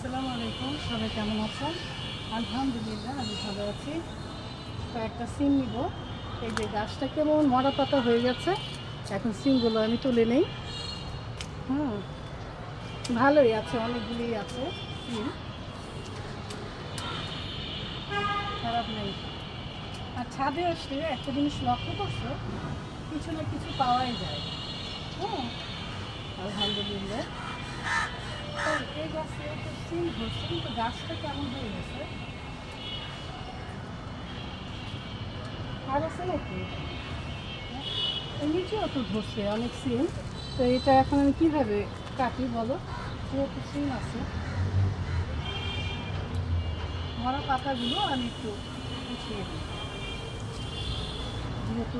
আসসালামু আলাইকুম, সবাই কেমন আছেন? আলহামদুলিল্লাহ আমি ভালো আছি। তো একটা সিম নিব। এই যে গাছটা কেমন মরা পাতা হয়ে গেছে, এখন সিমগুলো আমি তুলে নেই। হুম, ভালোই আছে, অনেকগুলি আছে সিম, খারাপ নেই। আর ছাদে আসলে একটা জিনিস লক্ষ্য করছো, কিছু না কিছু পাওয়াই যায়। হুম, আলহামদুলিল্লাহ। এই গাছে তো সিম ধরছে, কিন্তু গাছটা কেমন হয়ে গেছে, আর আছে নাকি? নিচেও তো ধরছে অনেক সিম। তো এটা এখন আমি কীভাবে কাটি বলো, যেহেতু সিম আছে। মরা পাতাগুলো আমি একটু উঠিয়ে দিই, যেহেতু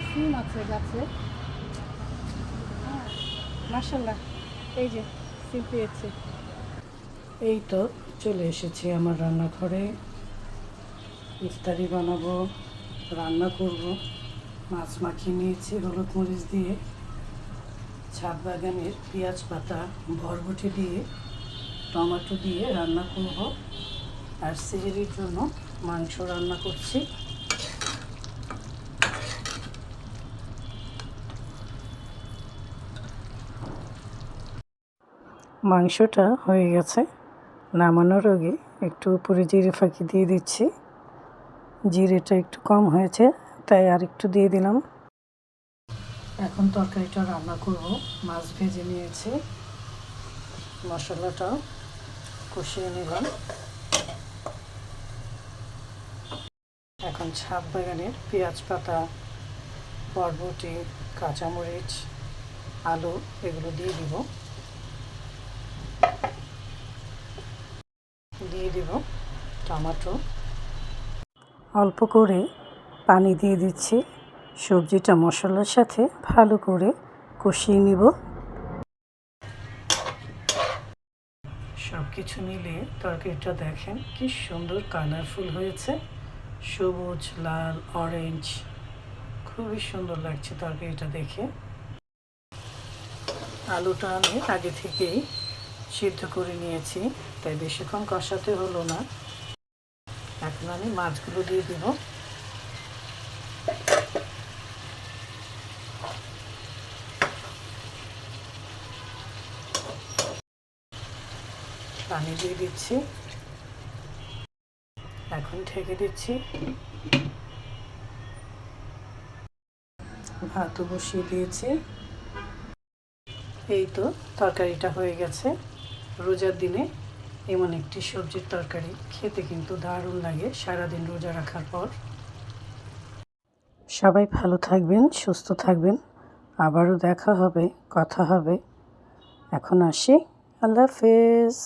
সিম আছে গাছে। হ্যাঁ, মার্শাল্লাহ, এই যে সিম পেয়েছে। এই তো চলে এসেছি আমার রান্নাঘরে। ইফতারি বানাবো, রান্না করব। মাছ মাখিয়ে নিয়েছি হলুদ মরিচ দিয়ে, ছাদ বাগানের পেঁয়াজ পাতা, বরবটি দিয়ে, টমেটো দিয়ে রান্না করব। আর সেহরির জন্য মাংস রান্না করছি। মাংসটা হয়ে গেছে, নামানোর আগে একটু উপরে জিরে ফাঁকি দিয়ে দিচ্ছি। জিরেটা একটু কম হয়েছে, তাই আর একটু দিয়ে দিলাম। এখন তরকারিটা রান্না করব। মাছ ভেজে নিয়েছি, মশলাটা কষিয়ে নিলাম। এখন ছাদ বাগানের পেঁয়াজ পাতা, বরবটি, কাঁচামরিচ, আলু এগুলো দিয়ে দিব। দিয়ে দিব টমেটো, অল্প করে পানি দিয়ে দিচ্ছি। সবজিটা মশলার সাথে ভালো করে কষিয়ে নিব। সব কিছু মিলে তরকারিটা দেখেন কি সুন্দর কালারফুল হয়েছে, সবুজ, লাল, অরেঞ্জ, খুবই সুন্দর লাগছে তরকারিটা দেখে। আলুটা আমি আগে থেকেই সিদ্ধ করে নিয়েছি, তাই বেশিক্ষণ কষাতে হলো না। এখন আমি মাছগুলো দিয়ে দিব। পানি দিয়ে দিচ্ছি, এখন ঢেকে দিচ্ছি। ভাতও বসিয়ে দিয়েছি। এই তো তরকারিটা হয়ে গেছে। রোজার দিনে এমন একটি সবজির তরকারি খেতে কিন্তু দারুণ লাগে সারাদিন রোজা রাখার পর। সবাই ভালো থাকবেন, সুস্থ থাকবেন। আবারও দেখা হবে, কথা হবে। এখন আসি, আল্লাহ হাফেজ।